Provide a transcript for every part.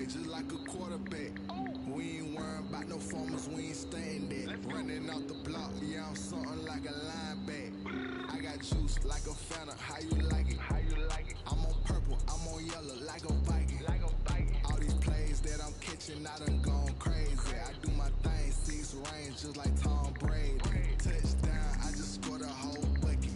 play just like a quarterback. We ain't worrying about no formers, we ain't staying there. Running off the block, yeah, I'm something like a linebacker. I got juice like a Fanta, how you like it? I'm on purple, I'm on yellow like a Viking. All these plays that I'm catching, I done gone crazy. I do my thing, 6 range just like Tom Brady. Touchdown, I just scored a whole bucket.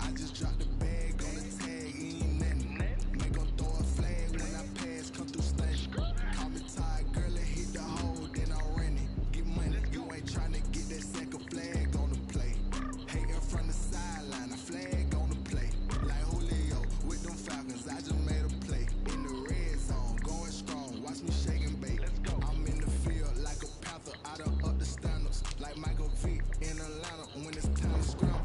I just dropped the bag on the tag, ain't nothing. Make 'em throw a flag when I pass, come through stunning. Call me tired, girl, and hit the hole, then I'm running. Get money, you ain't tryna get that second flag on the play. Hating from the sideline, a flag on the play. Like Julio with them Falcons, I just made a play. In the red zone, going strong, watch me shake and bake. I'm in the field like a panther, I done up the standards. Like Michael Vick in Atlanta when it's time to scramble.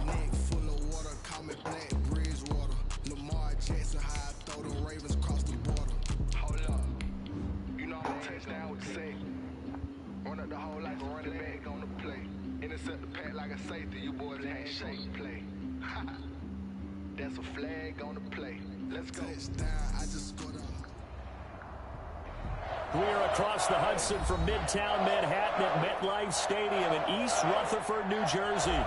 Neck full of water, call me Black Bridgewater. Lamar Jackson, how I throw the Ravens cross the border. Hold up, you know I'm a touchdown with the safe. Run up the hole like a running back on the play. Intercept the pack like a safety, you boys ain't shake play. That's a flag on the play. Let's go. Touchdown, I just scored a... We're across the Hudson from Midtown Manhattan at MetLife Stadium in East Rutherford, New Jersey.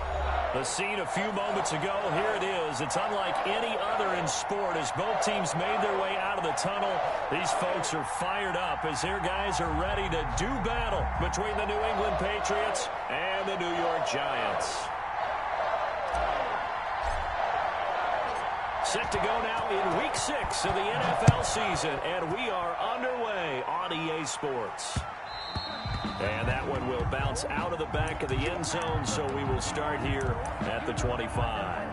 The scene a few moments ago, here it is. It's unlike any other in sport as both teams made their way out of the tunnel. These folks are fired up as their guys are ready to do battle between the New England Patriots and the New York Giants. Set to go now in Week 6 of the NFL season, and we are underway on EA Sports. And that one will bounce out of the back of the end zone, so we will start here at the 25.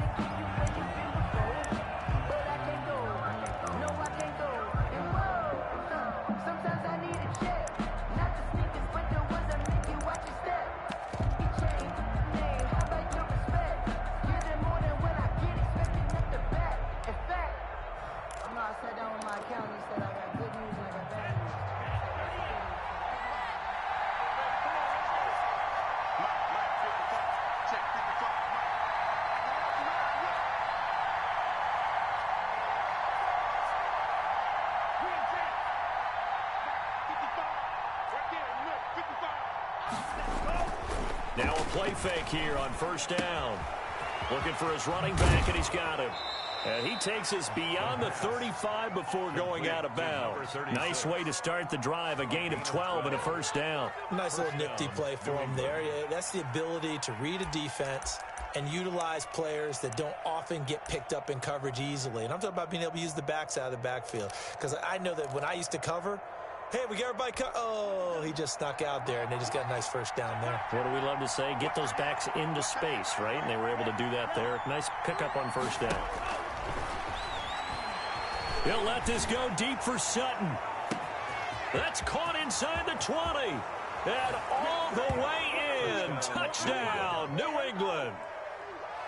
Now a play fake here on first down. Looking for his running back, and he's got him. And he takes us beyond the 35 before going out of bounds. Nice way to start the drive, a gain of 12 and a first down. Nice little nifty play for him there. That's the ability to read a defense and utilize players that don't often get picked up in coverage easily. And I'm talking about being able to use the backs out of the backfield. Because I know that when I used to cover, hey, we got everybody oh, he just snuck out there, and they just got a nice first down there. What do we love to say? Get those backs into space, right? And they were able to do that there. Nice pickup on first down. He'll let this go deep for Sutton. That's caught inside the 20. And all the way in. Touchdown, New England.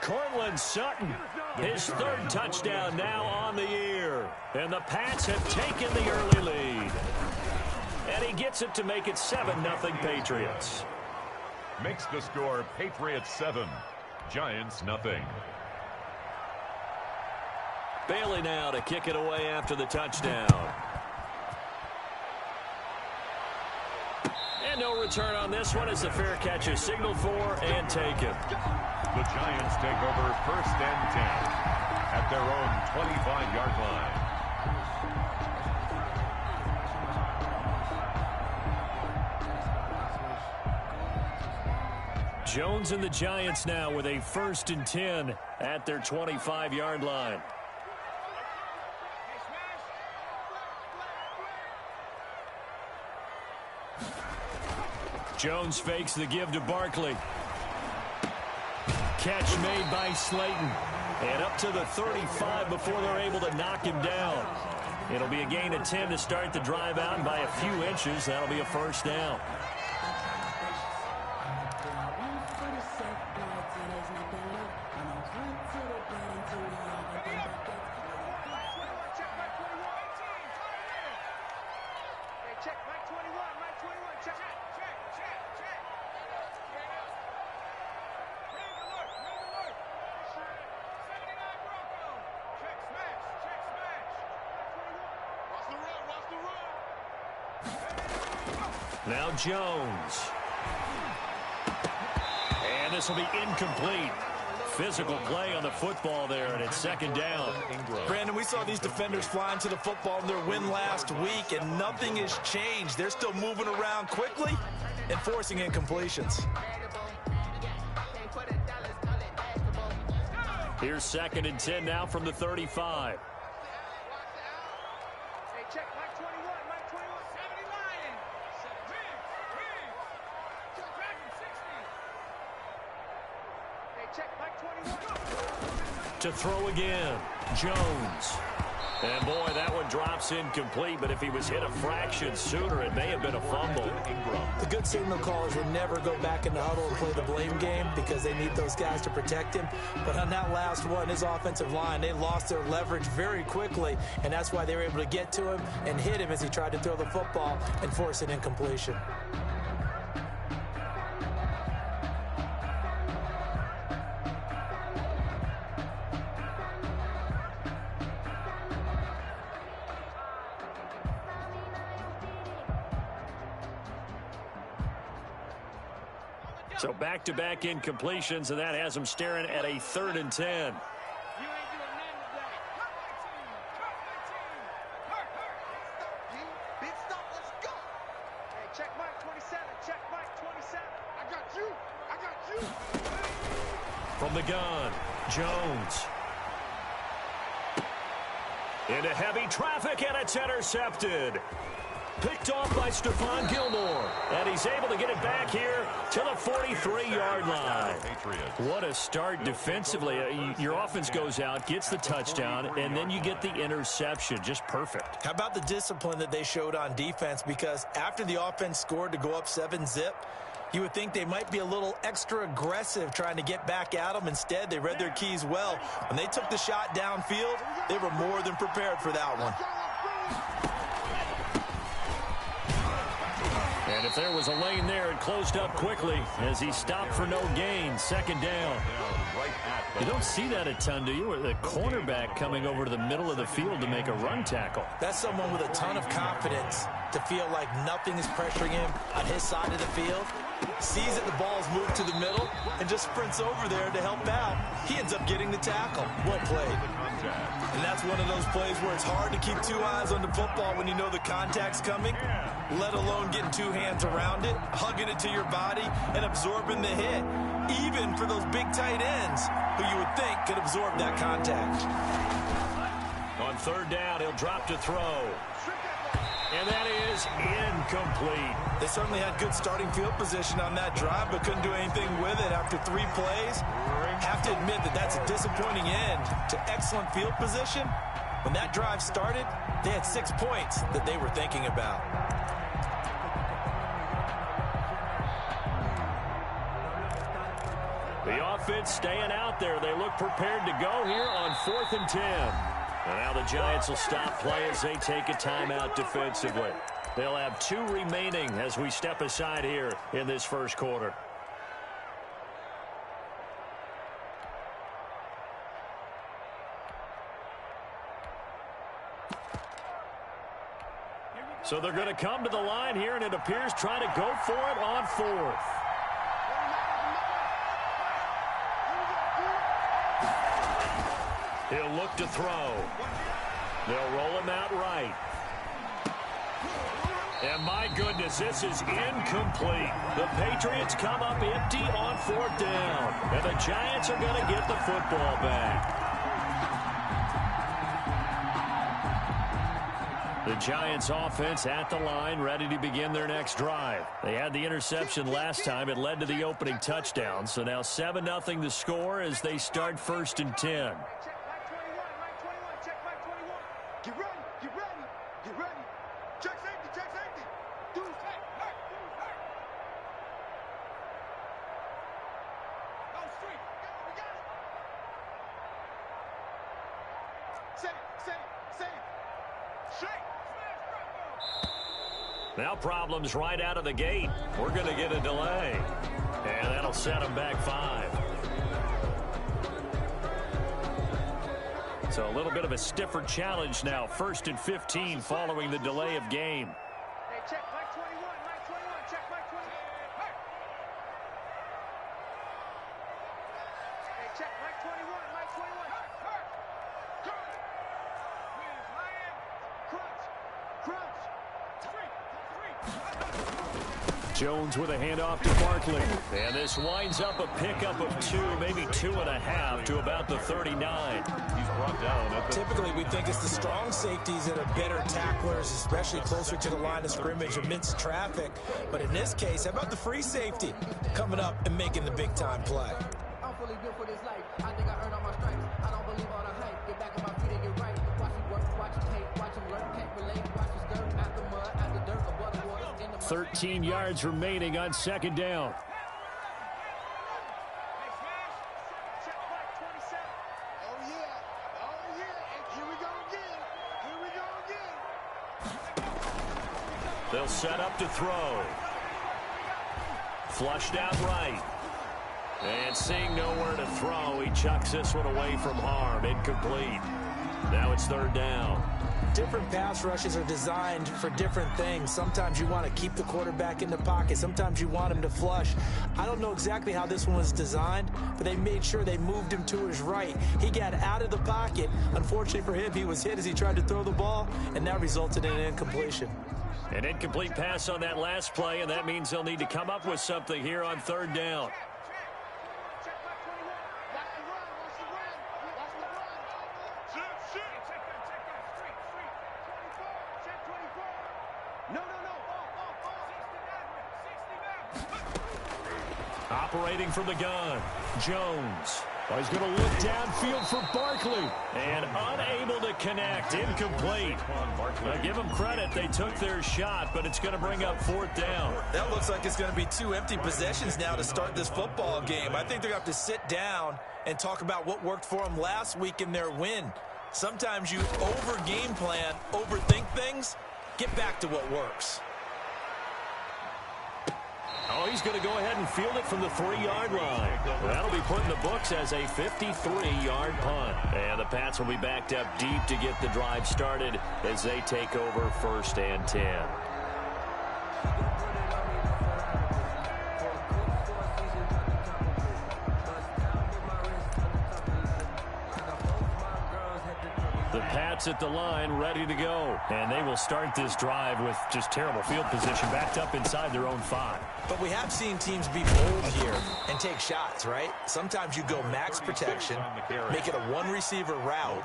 Cortland Sutton, his third touchdown now on the year. And the Pats have taken the early lead. And he gets it to make it 7-0 Patriots. Makes the score Patriots 7, Giants 0. Bailey now to kick it away after the touchdown. And no return on this one as the fair catch is signaled for and taken. The Giants take over first and 10 at their own 25-yard line. Jones and the Giants now with a first and 10 at their 25-yard line. Jones fakes the give to Barkley. Catch made by Slayton. And up to the 35 before they're able to knock him down. It'll be a gain of 10 to start the drive out, and by a few inches, that'll be a first down. Now Jones. And this will be incomplete. Physical play on the football there, and it's second down. Brandon, we saw these defenders flying to the football in their win last week, and nothing has changed. They're still moving around quickly and forcing incompletions. Here's 2nd and 10 now from the 35. To throw again, Jones. And boy, that one drops incomplete, but if he was hit a fraction sooner, it may have been a fumble. The good signal callers would never go back in the huddle and play the blame game because they need those guys to protect him. But on that last one, his offensive line, they lost their leverage very quickly, and that's why they were able to get to him and hit him as he tried to throw the football and force an incompletion. So back-to-back incompletions, and that has them staring at a 3rd and 10. From the gun, Jones. Into heavy traffic, and it's intercepted. Picked off by Stephon Gilmore. And he's able to get it back here to the 43-yard line. What a start defensively. Your offense goes out, gets the touchdown, and then you get the interception. Just perfect. How about the discipline that they showed on defense? Because after the offense scored to go up 7-zip, you would think they might be a little extra aggressive trying to get back at them. Instead, they read their keys well. When they took the shot downfield, they were more than prepared for that one. And if there was a lane there, it closed up quickly as he stopped for no gain. 2nd down. You don't see that a ton, do you? Or the cornerback coming over to the middle of the field to make a run tackle. That's someone with a ton of confidence to feel like nothing is pressuring him on his side of the field. Sees that the ball's moved to the middle and just sprints over there to help out. He ends up getting the tackle. Well played. And that's one of those plays where it's hard to keep 2 eyes on the football when you know the contact's coming, let alone getting 2 hands around it, hugging it to your body, and absorbing the hit, even for those big tight ends who you would think could absorb that contact. On 3rd down, he'll drop to throw. And that is incomplete. They certainly had good starting field position on that drive, but couldn't do anything with it after 3 plays. Have to admit that that's a disappointing end to excellent field position. When that drive started, they had 6 points that they were thinking about. The offense staying out there. They look prepared to go here on 4th and 10. And now the Giants will stop play as they take a timeout defensively. They'll have 2 remaining as we step aside here in this first quarter. So they're going to come to the line here, and it appears trying to go for it on 4th. He'll look to throw. They'll roll him out right. And my goodness, this is incomplete. The Patriots come up empty on 4th down. And the Giants are going to get the football back. The Giants offense at the line, ready to begin their next drive. They had the interception last time. It led to the opening touchdown. So now 7-0 the score as they start 1st and 10. Get ready, get ready, get ready. Check safety, check safety. Do hurt. Go straight. We got it. Safe. Straight. Now problems right out of the gate. We're going to get a delay. And that'll set them back 5. So a little bit of a stiffer challenge now. 1st and 15 following the delay of game. Check, Mike 21, Mike 21, check, Mike 21. Hey. Hey, check, Mike 21, Mike 21. Hey. Go. Wheels, lion. Crunch. Crunch. Jones with a handoff to Barkley. And this winds up a pickup of 2, maybe 2.5 to about the 39. He's brought down. Typically, we think it's the strong safeties that are better tacklers, especially closer to the line of scrimmage amidst traffic. But in this case, how about the free safety coming up and making the big-time play? I'm fully built for this life. I think I earned all my stripes. I don't believe all the hype. Get back on my feet and get right. Watch me work, watch him hate, watch him learn, can't relate. Watch his dirt, after mud, after dirt, above the water. 13 yards remaining on second down. They'll set up to throw. Flushed out right. And seeing nowhere to throw, he chucks this one away from harm. Incomplete. Now it's third down. Different pass rushes are designed for different things. Sometimes you want to keep the quarterback in the pocket. Sometimes you want him to flush. I don't know exactly how this one was designed, but they made sure they moved him to his right. He got out of the pocket. Unfortunately for him, he was hit as he tried to throw the ball, and that resulted in an incompletion. An incomplete pass on that last play, and that means they'll need to come up with something here on third down. Operating from the gun, Jones. Oh, he's going to look downfield for Barkley. And unable to connect. Incomplete. Now, give them credit. They took their shot, but it's going to bring up fourth down. That looks like it's going to be 2 empty possessions now to start this football game. I think they're going to have to sit down and talk about what worked for them last week in their win. Sometimes you over-game plan, overthink things. Get back to what works. Oh, he's going to go ahead and field it from the 3-yard line. That'll be put in the books as a 53-yard punt. And the Pats will be backed up deep to get the drive started as they take over 1st and 10. The Pats at the line ready to go. And they will start this drive with just terrible field position backed up inside their own 5. But we have seen teams be bold here and take shots, right? Sometimes you go max protection, make it a one-receiver route,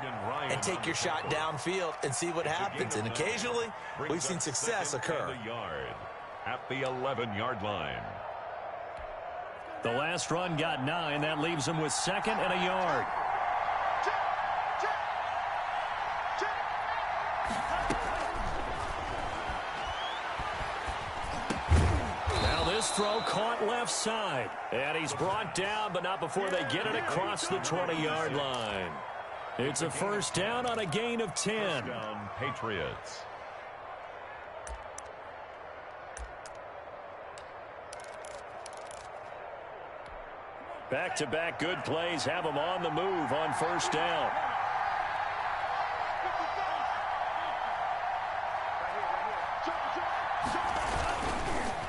and take your shot downfield and see what happens. And occasionally, we've seen success occur. At the 11-yard line. The last run got 9. That leaves them with 2nd and a yard. Throw caught left side. And he's brought down, but not before they get it across the 20-yard line. It's a first down on a gain of 10. First down, Patriots. Back-to-back good plays have them on the move on first down.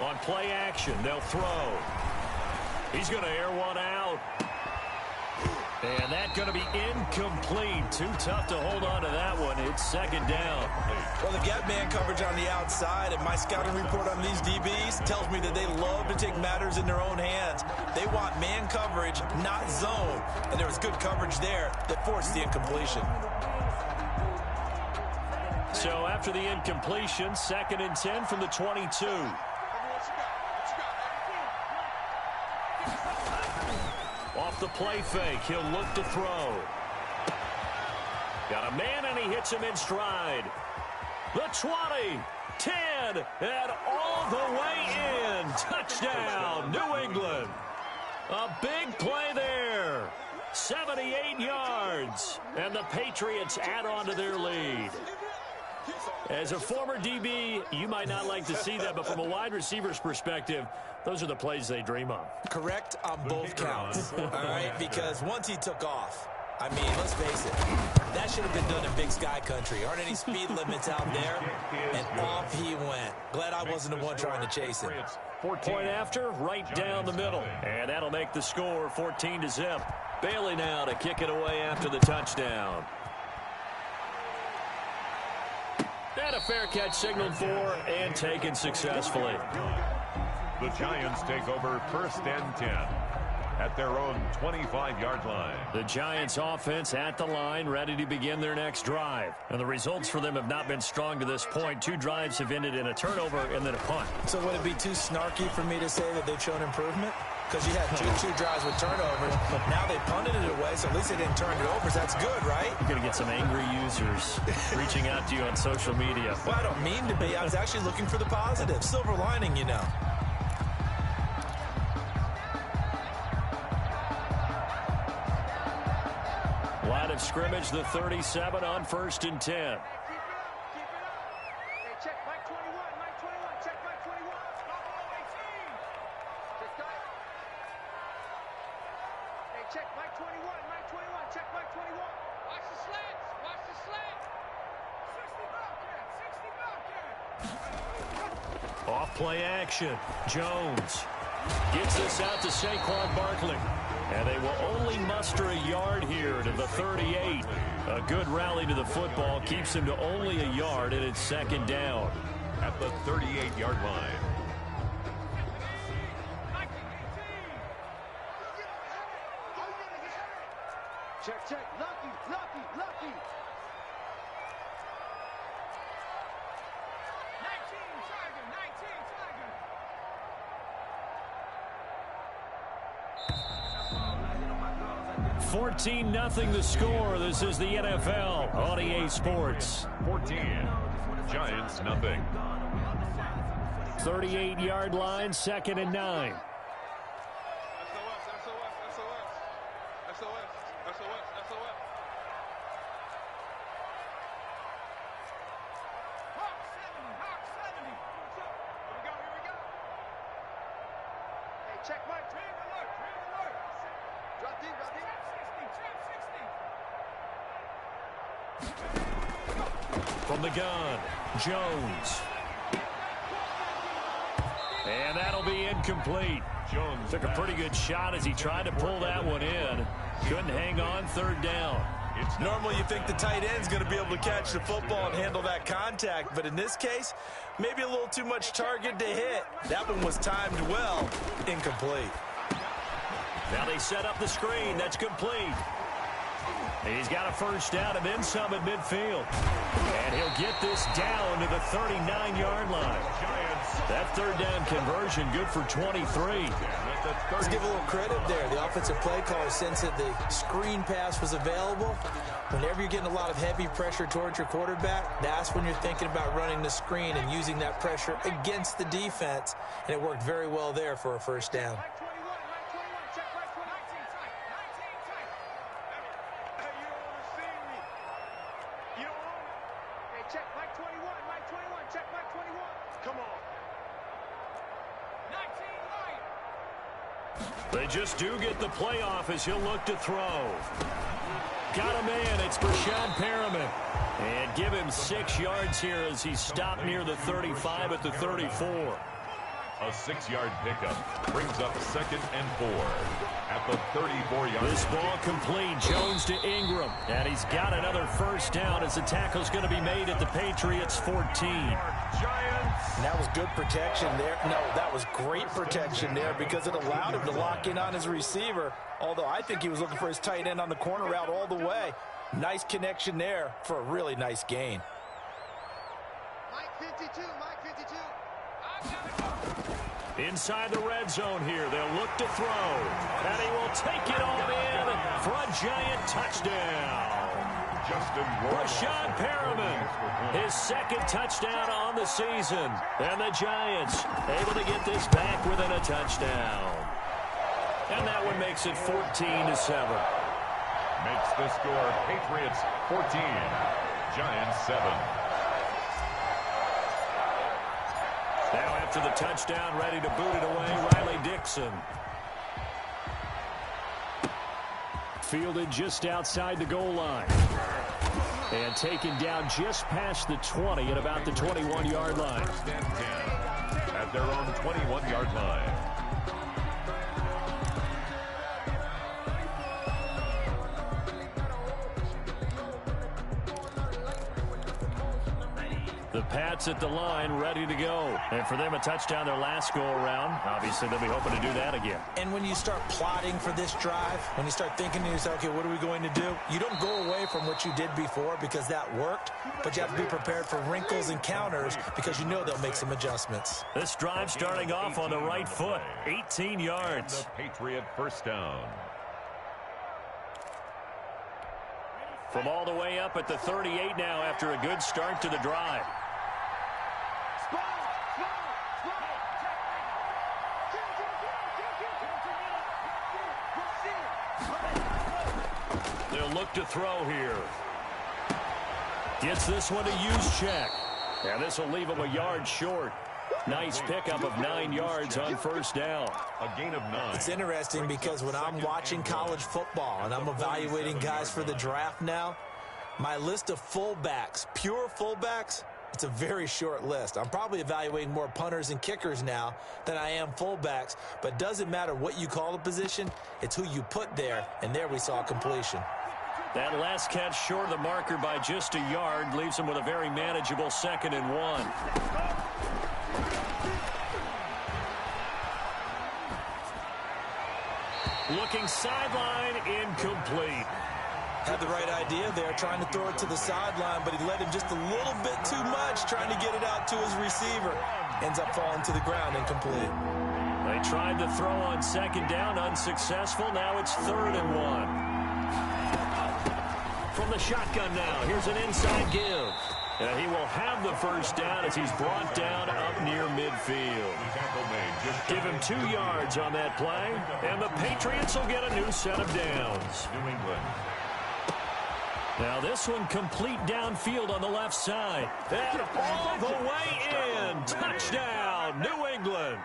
On play action, they'll throw. He's going to air one out. And that's going to be incomplete. Too tough to hold on to that one. It's 2nd down. Well, the gap man coverage on the outside, and my scouting report on these DBs tells me that they love to take matters in their own hands. They want man coverage, not zone. And there was good coverage there that forced the incompletion. So after the incompletion, 2nd and 10 from the 22. Off the play fake, he'll look to throw. Got a man, and he hits him in stride. The 20, 10, and all the way in. Touchdown, New England. A big play there. 78 yards. And the Patriots add on to their lead. As a former DB, you might not like to see that, but from a wide receiver's perspective, those are the plays they dream of. Correct on both counts, all right? Because once he took off, I mean, let's face it, that should have been done in Big Sky country. Aren't any speed limits out there? And off he went. Glad I wasn't the one trying to chase him. Point after, right down the middle. And that'll make the score 14-0. Bailey now to kick it away after the touchdown. And a fair catch signaled for and taken successfully. The Giants take over 1st and 10 at their own 25-yard line. The Giants offense at the line, ready to begin their next drive. And the results for them have not been strong to this point. 2 drives have ended in a turnover and then a punt. So would it be too snarky for me to say that they've shown improvement? Because you had two drives with turnovers. Now they punted it away, so at least they didn't turn it over. So that's good, right? You're going to get some angry users reaching out to you on social media. Well, I don't mean to be. I was actually looking for the positive. Silver lining, you know. Line of scrimmage, the 37 on 1st and 10. Keep it up. Hey, check Mike 21, Mike 21, check Mike 21. Stop all 18. Check that. Hey, check Mike 21, Mike 21, check Mike 21. Watch the slants, watch the slant. 60 Bobcat. Off play action. Jones gets this out to Saquon Barkley. And they will only muster a yard here to the 38. A good rally to the football keeps them to only a yard, and it's 2nd down. At the 38-yard line. Check, check, lucky, lucky, lucky. 19 Tiger, 14-0 the score. This is the NFL on EA Sports. 14. Giants nothing. 38-yard line, 2nd and 9. Check Mike. Drop deep, drop deep. From the gun, Jones. And that'll be incomplete. Jones Took a pretty good shot as he tried to pull that one in. Couldn't hang on, 3rd down. Normally you think the tight end's going to be able to catch the football and handle that contact, but in this case, maybe a little too much target to hit. That one was timed well. Incomplete. Now they set up the screen. That's complete. He's got a 1st down and then some at midfield. And he'll get this down to the 39-yard line. That 3rd down conversion good for 23. Let's give a little credit there. The offensive play caller sensed that the screen pass was available. Whenever you're getting a lot of heavy pressure towards your quarterback, that's when you're thinking about running the screen and using that pressure against the defense. And it worked very well there for a 1st down. Mike 21, Mike 21, check Mike 21. 19 tight, 19 tight. Hey, you don't want to see me. You don't want it. Hey, check Mike 21, Mike 21, check Mike 21. Come on. 19 light. They just do get the playoff as he'll look to throw. Got him in. It's Brashad Perriman. And give him 6 yards here as he stopped near the 35 at the 34. A 6-yard pickup brings up 2nd and 4 at the 34-yard line. This ball complete. Jones to Ingram. And he's got another 1st down as the tackle's going to be made at the Patriots 14. Giants. And that was good protection there. No, that was great protection there because it allowed him to lock in on his receiver. Although I think he was looking for his tight end on the corner route all the way. Nice connection there for a really nice gain. Mike 52, Mike 52. Inside the red zone here. They'll look to throw. And he will take it on in for a Giant touchdown. Brashad Perriman, his 2nd touchdown on the season. And the Giants able to get this back within a touchdown. And that one makes it 14-7. Makes the score Patriots 14, Giants 7. Now after the touchdown, ready to boot it away, Riley Dixon. Fielded just outside the goal line. And taken down just past the 20 at about the 21-yard line. First and 10 at their own 21-yard line. The Pats at the line, ready to go. And for them, a touchdown their last go-around. Obviously, they'll be hoping to do that again. And when you start plotting for this drive, when you start thinking to yourself, okay, what are we going to do? You don't go away from what you did before because that worked, but you have to be prepared for wrinkles and counters because you know they'll make some adjustments. This drive starting off on the right foot, 18 yards. The Patriot first down. From all the way up at the 38 now after a good start to the drive. They'll look to throw here. Gets this one to use check. And this will leave him a yard short. Nice pickup of 9 yards on first down. A gain of 9. It's interesting because when I'm watching college football and I'm evaluating guys for the draft now, my list of fullbacks, pure fullbacks, it's a very short list. I'm probably evaluating more punters and kickers now than I am fullbacks, but it doesn't matter what you call the position, it's who you put there, and there we saw completion. That last catch short of the marker by just a yard leaves him with a very manageable 2nd and 1. Looking sideline, incomplete. Had the right idea there, trying to throw it to the sideline, but he led him just a little bit too much, trying to get it out to his receiver. Ends up falling to the ground, incomplete. They tried to throw on 2nd down, unsuccessful. Now it's 3rd and 1. From the shotgun now, here's an inside give. And he will have the first down as he's brought down up near midfield. Give him 2 yards on that play, and the Patriots will get a new set of downs. New England. Now this one complete downfield on the left side. And all the way in. Touchdown, New England.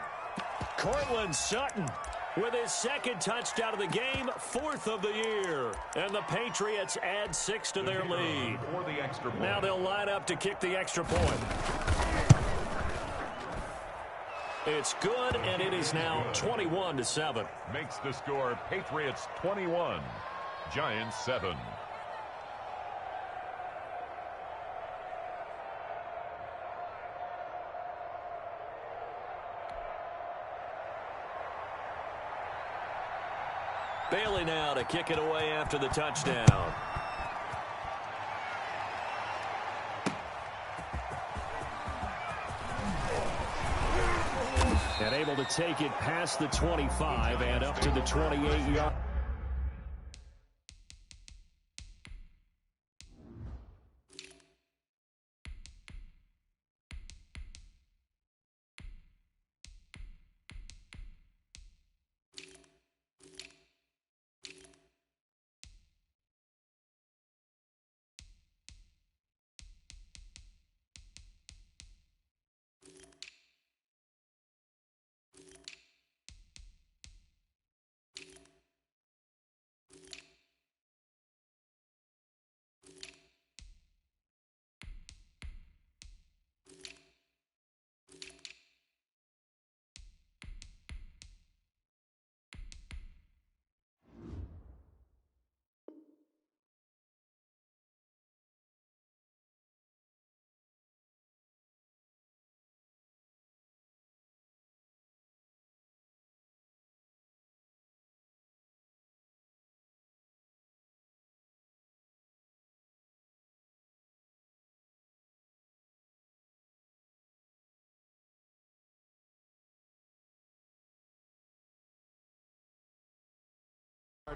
Cortland Sutton with his 2nd touchdown of the game, 4th of the year. And the Patriots add 6 to their lead. For the extra point. Now they'll line up to kick the extra point. It's good, and it is now 21-7. Makes the score Patriots 21, Giants 7. Bailey now to kick it away after the touchdown. And able to take it past the 25 and up to the 28-yard.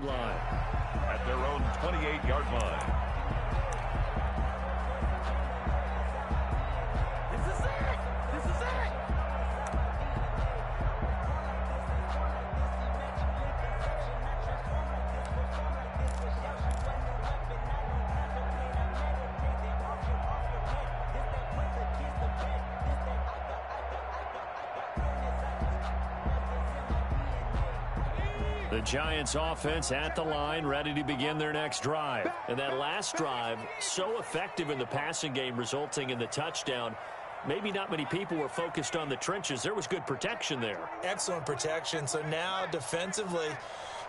Line. At their own 28-yard line. This is it! This is it! The Giants offense at the line, ready to begin their next drive. And that last drive, so effective in the passing game, resulting in the touchdown. Maybe not many people were focused on the trenches. There was good protection there. Excellent protection. So now defensively,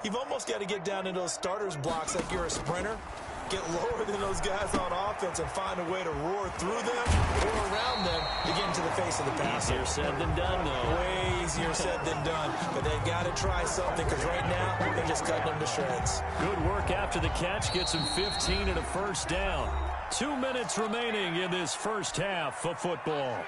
you've almost got to get down into those starters blocks like you're a sprinter. Get lower than those guys on offense and find a way to roar through them or around them to get into the face of the passer. Easier said than done, though. Way easier said than done. But they've got to try something because right now they're just cutting them to shreds. Good work after the catch. Gets him 15 and a first down. 2 minutes remaining in this first half of football.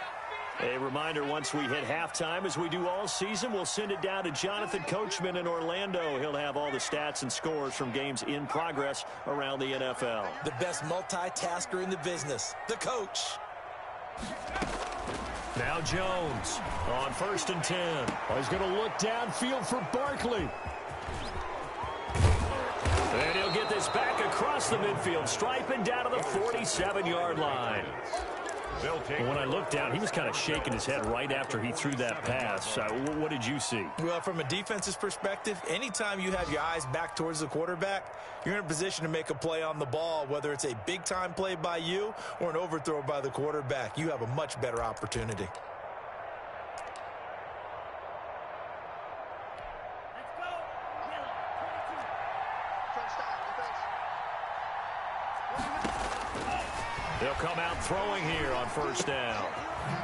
A reminder, once we hit halftime, as we do all season, we'll send it down to Jonathan Coachman in Orlando. He'll have all the stats and scores from games in progress around the NFL. The best multitasker in the business, the coach. Now Jones on 1st and 10. He's going to look downfield for Barkley. And he'll get this back across the midfield, striping down to the 47-yard line. When I looked down, he was kind of shaking his head right after he threw that pass. What did you see? Well, from a defense's perspective, anytime you have your eyes back towards the quarterback, you're in a position to make a play on the ball, whether it's a big-time play by you or an overthrow by the quarterback. You have a much better opportunity. They'll come out throwing here on 1st down.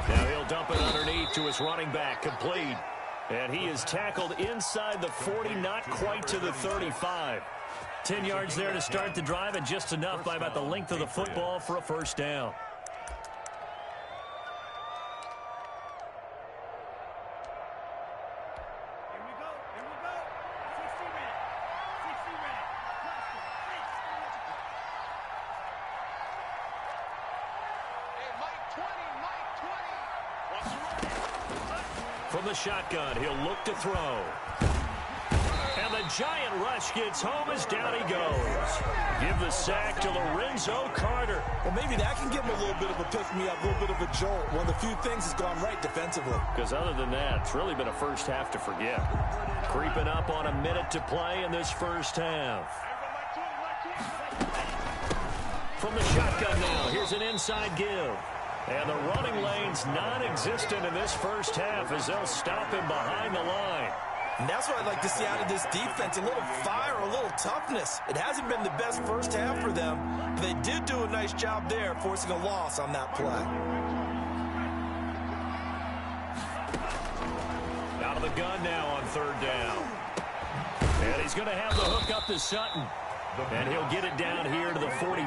Now he'll dump it underneath to his running back, complete. And he is tackled inside the 40, not quite to the 35. 10 yards there to start the drive, and just enough by about the length of the football for a first down. From the shotgun, he'll look to throw. And the giant rush gets home as down he goes. Give the sack to Lorenzo Carter. Well, maybe that can give him a little bit of a pick-me-up, a little bit of a jolt. One of the few things has gone right defensively. Because other than that, it's really been a first half to forget. Creeping up on a minute to play in this first half. From the shotgun now, here's an inside give. And the running lane's non-existent in this first half as they'll stop him behind the line. And that's what I'd like to see out of this defense, a little fire, a little toughness. It hasn't been the best first half for them, but they did do a nice job there forcing a loss on that play. Out of the gun now on 3rd down. And he's going to have the hook up to Sutton. And he'll get it down here to the 43.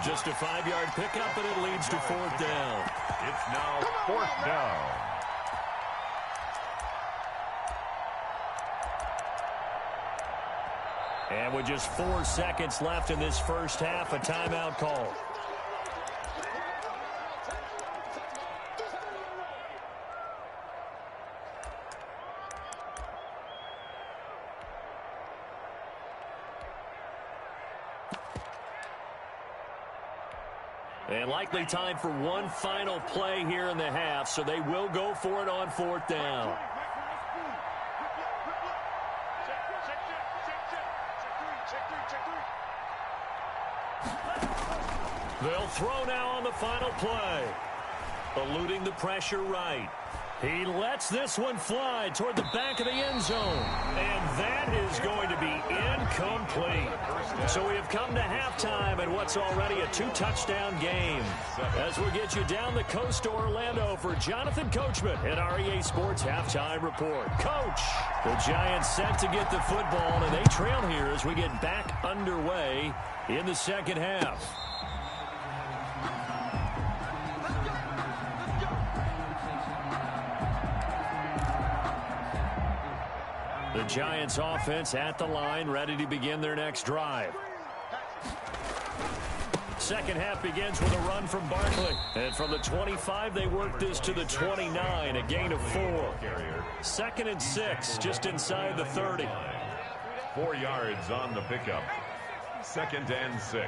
Just a 5-yard pickup, and it leads to 4th down. It's now 4th down. And with just 4 seconds left in this first half, a timeout call. And likely time for one final play here in the half, so they will go for it on 4th down. They'll throw now on the final play. Eluding the pressure right. He lets this one fly toward the back of the end zone. And that is going to be incomplete. So we have come to halftime in what's already a 2-touchdown game. As we get you down the coast to Orlando for Jonathan Coachman at our EA Sports Halftime Report. Coach, the Giants set to get the football, and they trail here as we get back underway in the second half. The Giants offense at the line, ready to begin their next drive. Second half begins with a run from Barkley. And from the 25, they work this to the 29, a gain of 4. 2nd and 6, just inside the 30. 4 yards on the pickup. 2nd and 6.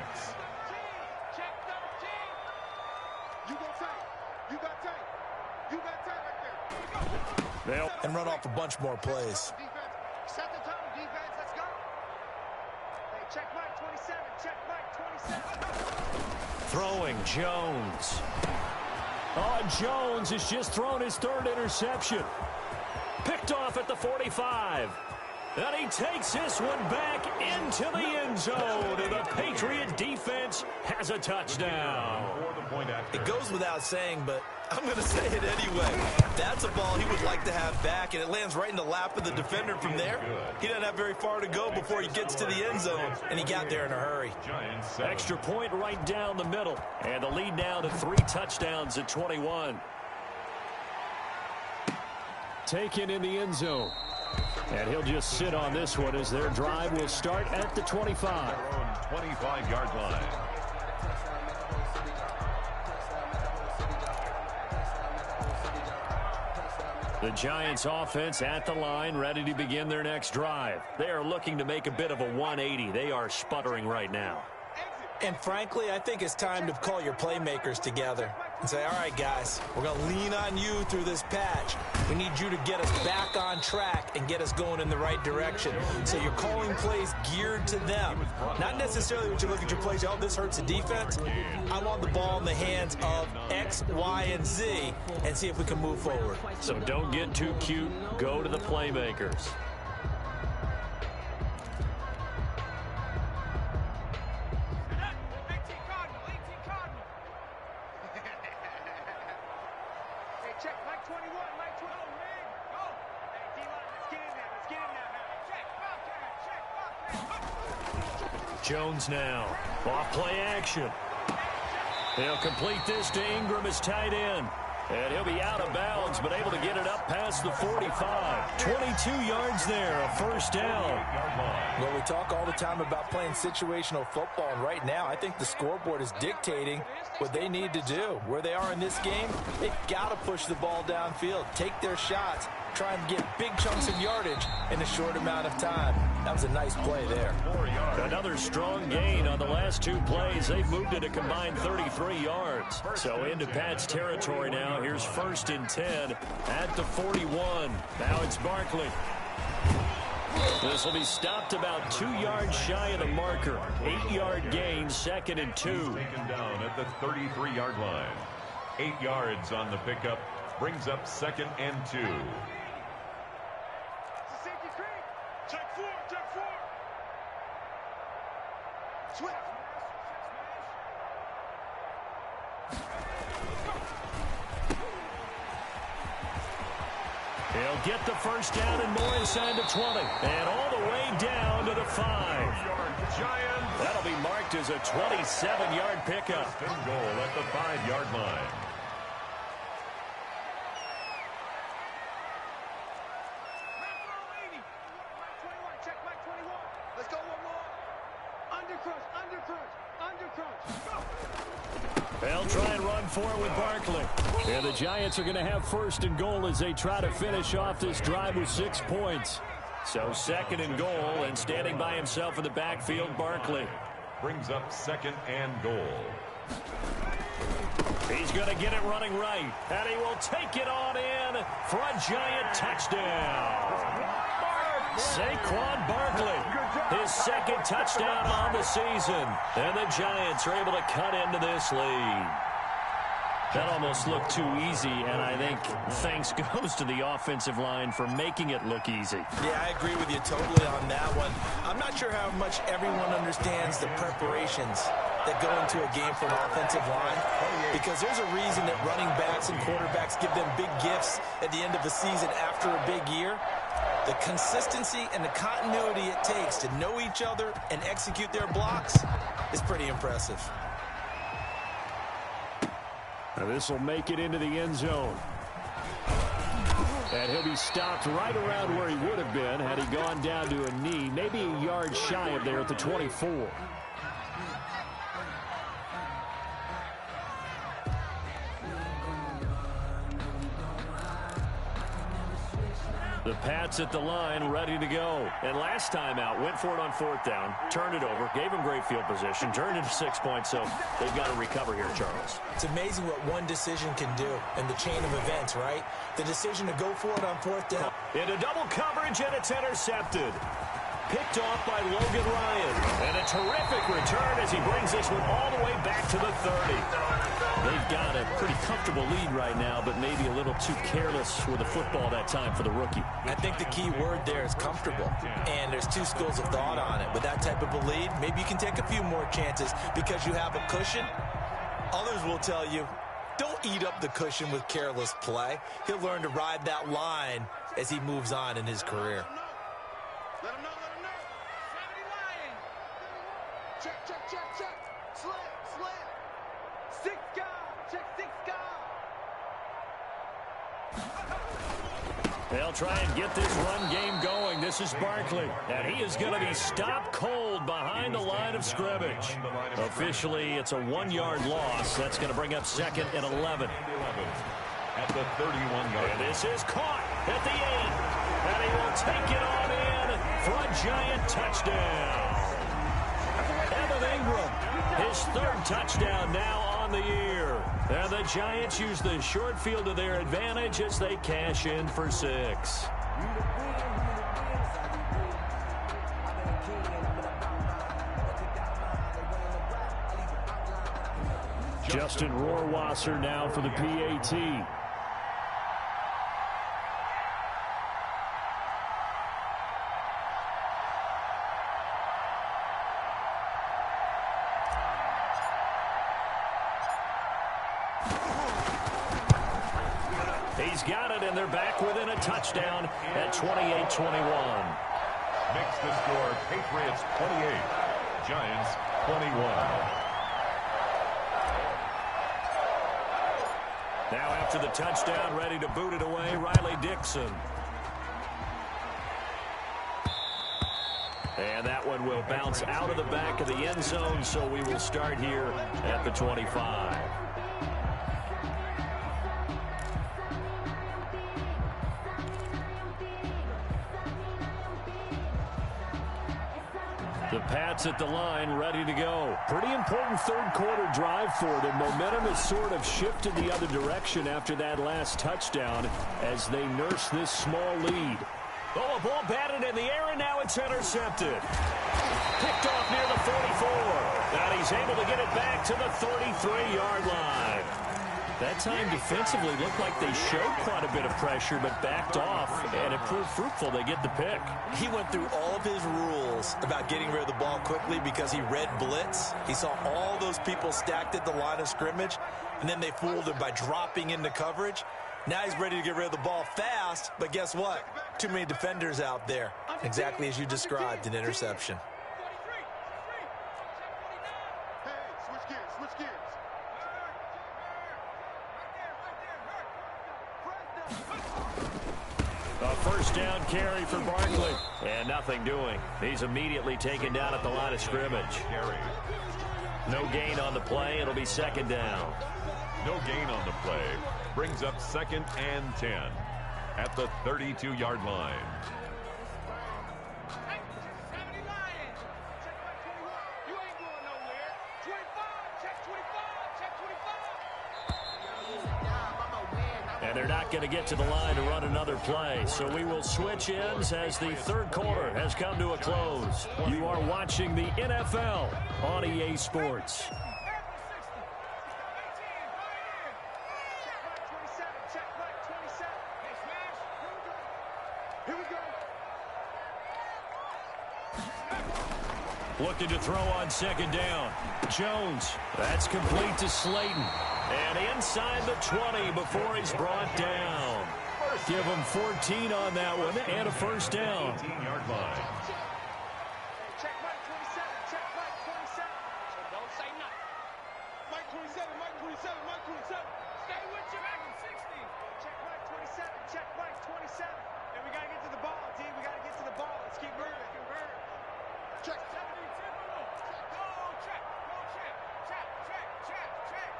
And run off a bunch more plays. defense, let's go. Hey, check Mike 27, check Mike 27. Throwing Jones. Oh, Jones has just thrown his third interception. Picked off at the 45. And he takes this one back into the end zone. And the Patriot defense has a touchdown. It goes without saying, but I'm going to say it anyway. That's a ball he would like to have back, and it lands right in the lap of the defender from there. He doesn't have very far to go before he gets to the end zone, and he got there in a hurry. Extra point right down the middle. And the lead now to 3 touchdowns at 21. Taken in the end zone. And he'll just sit on this one as their drive will start at the 25. 25-yard line. The Giants offense at the line, ready to begin their next drive. They are looking to make a bit of a 180. They are sputtering right now. And frankly, I think it's time to call your playmakers together and say, all right, guys, we're going to lean on you through this patch. We need you to get us back on track and get us going in the right direction. So you're calling plays geared to them. Not necessarily what you look at your plays, oh, this hurts the defense. I want the ball in the hands of X, Y, and Z and see if we can move forward. So don't get too cute. Go to the playmakers. Jones now. Off play action. He'll complete this to Ingram as tight end. And he'll be out of bounds, but able to get it up past the 45. 22 yards there, a first down. Well, we talk all the time about playing situational football, and right now I think the scoreboard is dictating what they need to do. Where they are in this game, they've got to push the ball downfield, take their shots, try and get big chunks of yardage in a short amount of time. That was a nice play there. Another strong gain on the last 2 plays. They've moved it a combined 33 yards. So into Pat's territory now. Here's 1st and 10 at the 41. Now it's Barkley. This will be stopped about 2 yards shy of the marker. 8-yard gain, 2nd and 2. Taken down at the 33-yard line. 8 yards on the pickup. Brings up 2nd and 2. Check 4, check 4. Swift. He'll get the first down and more inside the 20. And all the way down to the 5. That'll be marked as a 27-yard pickup. First and goal at the 5-yard line. Let's go one more. Undercrunch, undercrunch, undercrunch. They'll try and run for it with Barkley. And the Giants are going to have 1st and goal as they try to finish off this drive with 6 points. So 2nd and goal, and standing by himself in the backfield, Barkley. Brings up 2nd and goal. He's going to get it running right, and he will take it on in for a Giant touchdown. Saquon Barkley, his 2nd touchdown on the season. And the Giants are able to cut into this lead. That almost looked too easy, and I think thanks goes to the offensive line for making it look easy. Yeah, I agree with you totally on that one. I'm not sure how much everyone understands the preparations that go into a game from offensive line, because there's a reason that running backs and quarterbacks give them big gifts at the end of the season after a big year. The consistency and the continuity it takes to know each other and execute their blocks is pretty impressive. Now this will make it into the end zone. And he'll be stopped right around where he would have been had he gone down to a knee, maybe a yard shy of there at the 24. The Pats at the line, ready to go. And last time out, went for it on 4th down, turned it over, gave him great field position, turned it to 6 points, so they've got to recover here, Charles. It's amazing what one decision can do in the chain of events, right? The decision to go for it on 4th down. Into double coverage, and it's intercepted. picked off by Logan Ryan. And a terrific return as he brings this one all the way back to the 30. They've got a pretty comfortable lead right now, but maybe a little too careless with the football that time for the rookie. I think the key word there is comfortable, and there's two schools of thought on it. With that type of a lead, maybe you can take a few more chances because you have a cushion. Others will tell you, don't eat up the cushion with careless play. He'll learn to ride that line as he moves on in his career. Let him know, let him know. 70 Lion. Check, check, check, check. Slip, slip. 6 guard. Check 6 guard. They'll try and get this run game going. This is Barkley, and he is going to be stopped cold behind the line of scrimmage. Officially, it's a 1-yard loss. That's going to bring up 2nd and 11. At the 31-yard. And this is caught at the 8. And he will take it on in for a Giant touchdown. Evan Ingram, his 3rd touchdown now on the year. And the Giants use the short field to their advantage as they cash in for 6. Justin Rohrwasser now for the PAT. He's got it, and they're back within a touchdown at 28-21. Makes the score Patriots 28, Giants 21. Now after the touchdown, ready to boot it away, Riley Dixon. And that one will bounce out of the back of the end zone, so we will start here at the 25. The Pats at the line, ready to go. Pretty important third-quarter drive for them. Momentum has sort of shifted the other direction after that last touchdown as they nurse this small lead. Oh, a ball batted in the air, and now it's intercepted. Picked off near the 44. And he's able to get it back to the 33-yard line. That time defensively looked like they showed quite a bit of pressure but backed off, and it proved fruitful. They get the pick. He went through all of his rules about getting rid of the ball quickly because he read blitz. He saw all those people stacked at the line of scrimmage, and then they fooled him by dropping into coverage. Now he's ready to get rid of the ball fast, but guess what? Too many defenders out there. Exactly as you described, an interception. Hey, switch gears, switch gears. A first down carry for Barkley. And nothing doing. He's immediately taken down at the line of scrimmage. No gain on the play. It'll be 2nd down. No gain on the play. Brings up 2nd and 10 at the 32-yard line. Hey, 70 Lion. Check my 21. You ain't going nowhere. 25. Check 25. Check 25. And they're not going to get to the line to run another play. So we will switch ends as the third quarter has come to a close. You are watching the NFL on EA Sports. Looking to throw on 2nd down. Jones. That's complete to Slayton. And inside the 20 before he's brought down. Give him 14 on that one and a first down. 18-yard line. Check Mike 27. Check Mike 27. So don't say nothing. Mike 27. Mike 27. Mike 27. Stay with you back in 60. Check Mike 27. Check Mike 27. And we got to get to the ball, D. We got to get to the ball. Let's keep moving. Check. 70. Go check. Go check. Check. Check. Check. Check.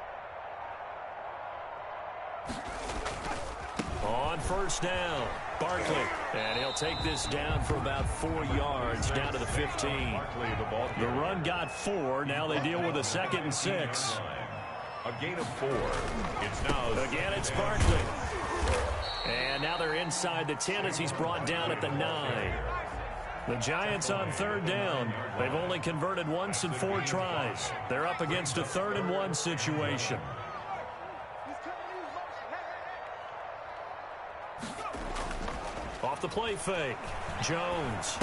On first down, Barkley. And he'll take this down for about 4 yards, down to the 15. The run got 4. Now they deal with a 2nd and 6. A gain of 4. It's now Again, it's Barkley. And now they're inside the 10 as he's brought down at the 9. The Giants on third down. They've only converted once in 4 tries. They're up against a 3rd and 1 situation. Off the play fake. Jones.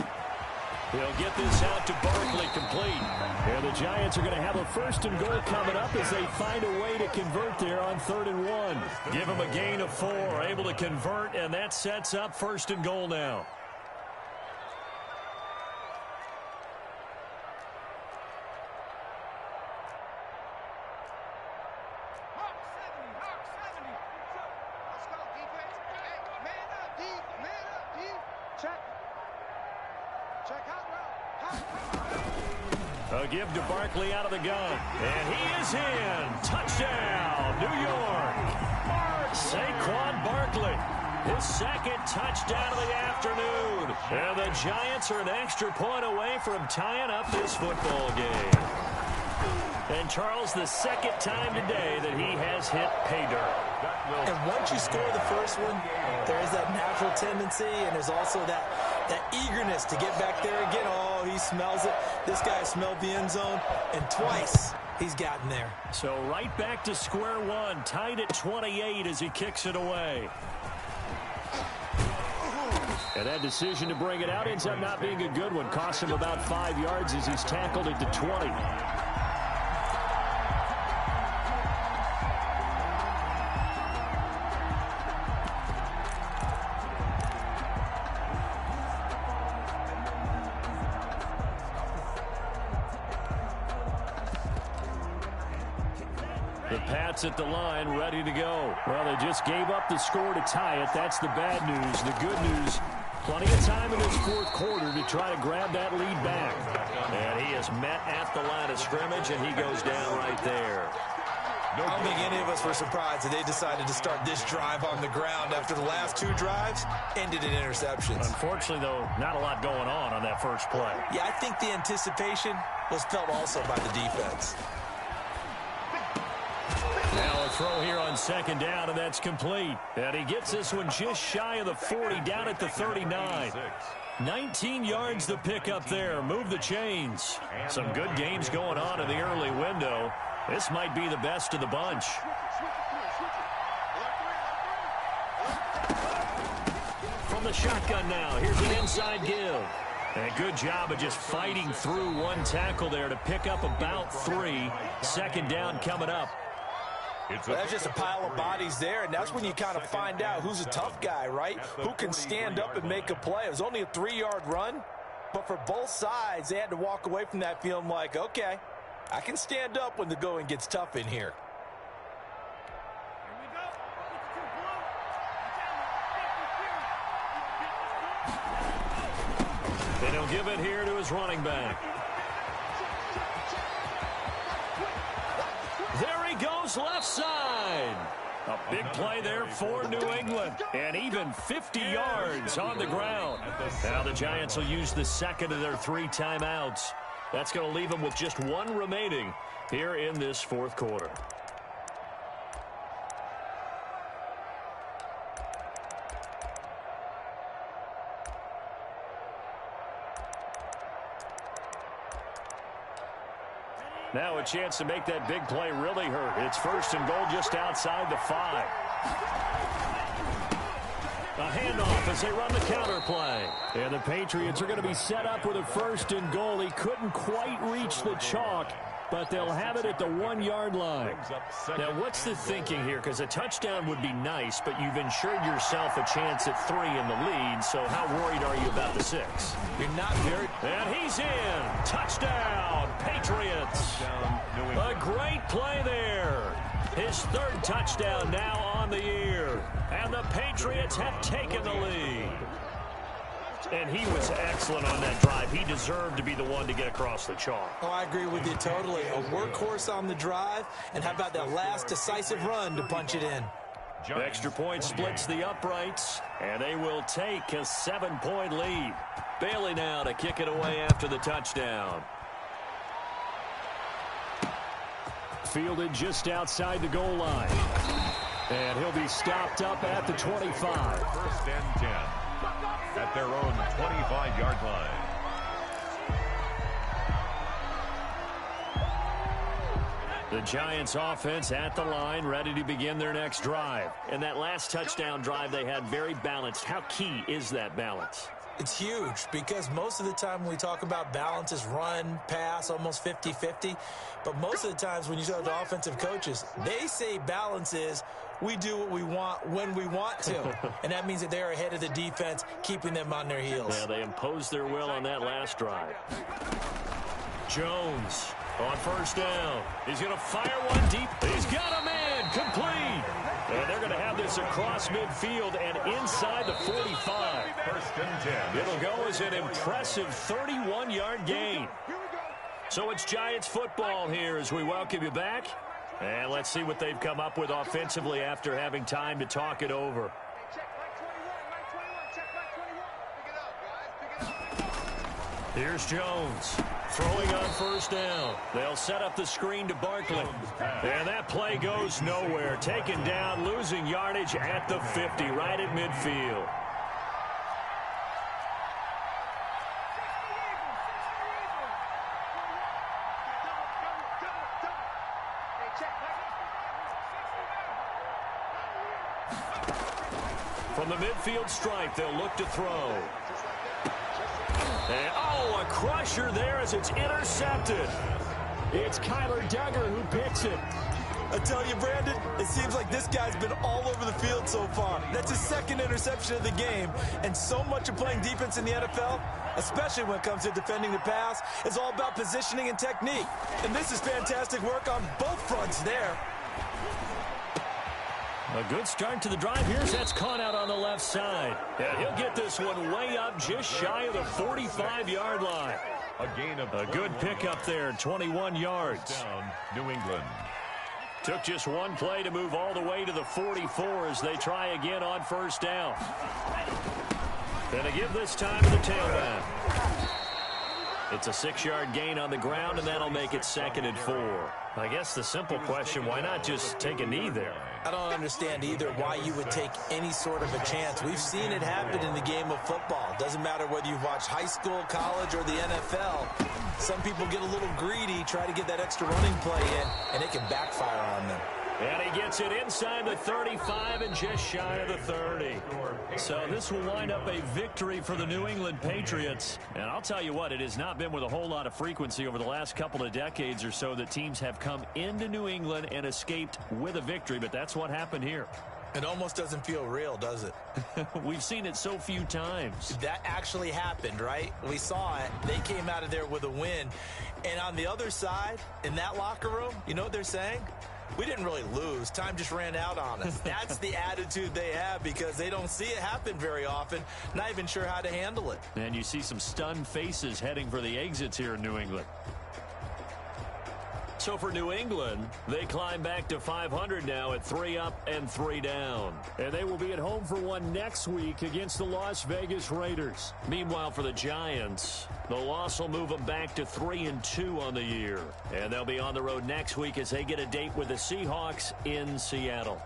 He'll get this out to Barkley, complete. And the Giants are going to have a 1st and goal coming up as they find a way to convert there on 3rd and 1. Give them a gain of 4, able to convert, and that sets up 1st and goal now. A give to Barkley out of the gun. And he is in. Touchdown, New York. Saquon Barkley. His 2nd touchdown of the afternoon. And the Giants are an extra point away from tying up this football game. And Charles, the 2nd time today that he has hit pay dirt. And once you score the first one, there is that natural tendency, and there's also that eagerness to get back there again. Oh, he smells it. This guy smelled the end zone, and twice he's gotten there. So right back to square one, tied at 28 as he kicks it away. And that decision to bring it out ends up not being a good one. Costs him about 5 yards as he's tackled at the 20. The Pats at the line, ready to go. Well, they just gave up the score to tie it. That's the bad news. The good news, plenty of time in this 4th quarter to try to grab that lead back. And he is met at the line of scrimmage, and he goes down right there. I don't think any of us were surprised that they decided to start this drive on the ground after the last 2 drives ended in interceptions. Unfortunately, though, not a lot going on that first play. Yeah, I think the anticipation was felt also by the defense. Now a throw here on 2nd down, and that's complete. And he gets this one just shy of the 40, down at the 39. 19 yards to pick up there. Move the chains. Some good games going on in the early window. This might be the best of the bunch. From the shotgun now, here's an inside give. And a good job of just fighting through one tackle there to pick up about 3. 2nd down coming up. Well, that's just a pile of bodies there, and that's when you kind of find out who's a tough guy, right? Who can stand up and make a play. It was only a 3-yard run, but for both sides, they had to walk away from that feeling like, okay, I can stand up when the going gets tough in here. And he'll give it here to his running back. There he goes, left side. A big play there for New England. And even 50 yards on the ground. Now the Giants will use the 2nd of their 3 timeouts. That's going to leave them with just 1 remaining here in this 4th quarter. Now a chance to make that big play really hurt. It's 1st and goal just outside the 5. A handoff as they run the counter play. And the Patriots are going to be set up with a 1st and goal. He couldn't quite reach the chalk, but they'll have it at the 1-yard line. Now, what's the thinking here? Because a touchdown would be nice, but you've ensured yourself a chance at 3 in the lead, so how worried are you about the 6? You're not very... And he's in. Touchdown, Patriots. A great play there. His 3rd touchdown now on the year. And the Patriots have taken the lead. And he was excellent on that drive. He deserved to be the one to get across the chalk. Oh, I agree with you totally. A workhorse on the drive, and how about that last decisive run to punch it in? Extra point splits the uprights, and they will take a 7-point lead. Bailey now to kick it away after the touchdown. Fielded just outside the goal line. And he'll be stopped up at the 25. 1st and 10 at their own 25-yard line. The Giants offense at the line, ready to begin their next drive. And that last touchdown drive they had very balanced. How key is that balance? It's huge because most of the time when we talk about balance is run, pass, almost 50-50. But most of the times when you talk to offensive coaches, they say balance is we do what we want when we want to. And that means that they're ahead of the defense, keeping them on their heels. Yeah, they imposed their will on that last drive. Jones on first down. He's going to fire one deep. He's got a man complete. And they're going to have this across midfield and inside the 45. First and 10. It'll go as an impressive 31-yard gain. So it's Giants football here as we welcome you back. And let's see what they've come up with offensively after having time to talk it over. Here's Jones throwing on first down. They'll set up the screen to Barkley. And that play goes nowhere. Taken down, losing yardage at the 50, right at midfield. From the midfield stripe, they'll look to throw. And, a crusher there as it's intercepted. It's Kyler Duggar who picks it. I tell you, Brandon, it seems like this guy's been all over the field so far. That's his second interception of the game. And so much of playing defense in the NFL, especially when it comes to defending the pass, is all about positioning and technique. And this is fantastic work on both fronts there. A good start to the drive. That's caught out on the left side. And he'll get this one way up just shy of the 45-yard line. A gain of a good pickup there, 21 yards. Down, New England. Took just one play to move all the way to the 44 as they try again on first down. Gonna give this time to the tailback. It's a 6-yard gain on the ground, and that'll make it 2nd and 4. I guess the simple question, why not just take a knee there? I don't understand either why you would take any sort of a chance. We've seen it happen in the game of football. Doesn't matter whether you've watched high school, college, or the NFL. Some people get a little greedy, try to get that extra running play in, and it can backfire on them. And he gets it inside the 35 and just shy of the 30. So this will wind up a victory for the New England Patriots. And I'll tell you what, it has not been with a whole lot of frequency over the last couple of decades or so that teams have come into New England and escaped with a victory, but that's what happened here. It almost doesn't feel real, does it? We've seen it so few times. That actually happened, right? We saw it. They came out of there with a win. And on the other side, in that locker room, you know what they're saying? We didn't really lose. Time just ran out on us. That's the attitude they have because they don't see it happen very often. Not even sure how to handle it. And you see some stunned faces heading for the exits here in New England. So for New England, they climb back to 500 now at 3 up and 3 down. And they will be at home for one next week against the Las Vegas Raiders. Meanwhile, for the Giants, the loss will move them back to 3-2 on the year. And they'll be on the road next week as they get a date with the Seahawks in Seattle.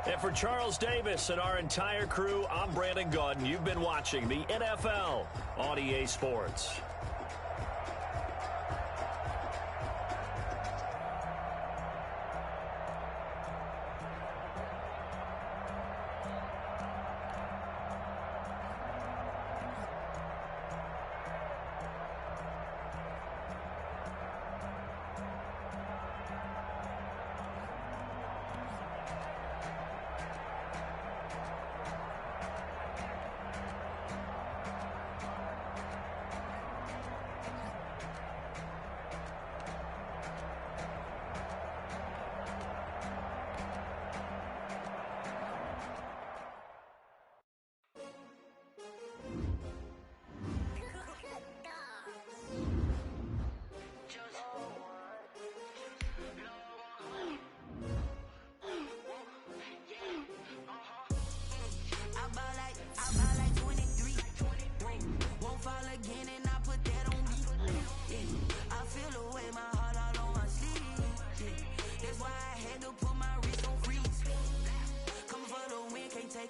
And for Charles Davis and our entire crew, I'm Brandon Gaudin. You've been watching the NFL on EA Sports.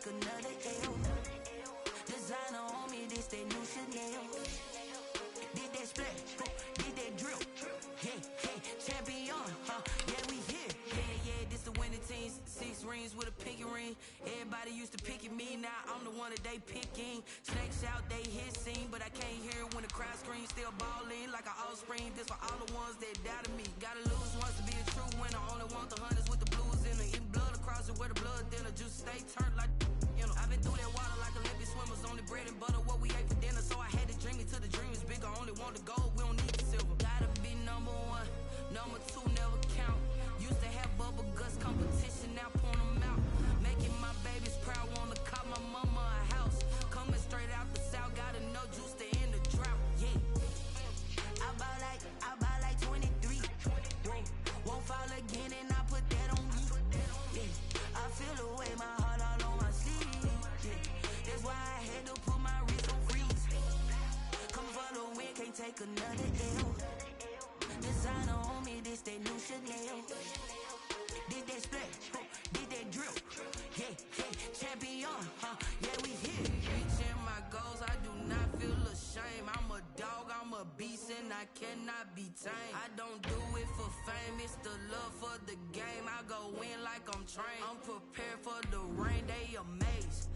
Another L. Designer on me, this that new Chanel. Did that splat, did that drill. Yeah, champion, yeah, we here. Yeah, this the winning teams. 6 rings with a pinky ring. Everybody used to pick at me, now I'm the one that they picking. Snakes out, they hissing, but I can't hear when the crowd screams. Still balling like an offspring. This for all the ones that doubted me. Gotta lose once to be a true winner. Only want the hunters with the blues in it. Eating blood across it where the blood thinner. Juice stay turned like I've been through that water like Olympic swimmers. Only bread and butter what we ate for dinner. So I had to dream it till the dream is bigger. Only want the gold, we don't need the silver. Gotta be number 1, number 2 never count. Used to have bubble guts competition, now point them out. Making my babies proud, wanna cop my mama a house. Coming straight out the south, gotta know juice to end the drought. Yeah, I bought like 23. Won't fall again and I put that on me. Yeah, I feel the way my heart all on my sleeve. Yeah, that's why I had to put my wrist on freeze. Coming for the win, can't take another L. Designer on me, this that new Chanel. Did that splat, did that drill. Yeah, champion, yeah, we here. Reaching my goals, I do not feel ashamed. I'm a dog, I'm a beast, and I cannot be tamed. I don't do it for fame, it's the love for the game. I go in like I'm trained. I'm prepared for the rain, they amazed.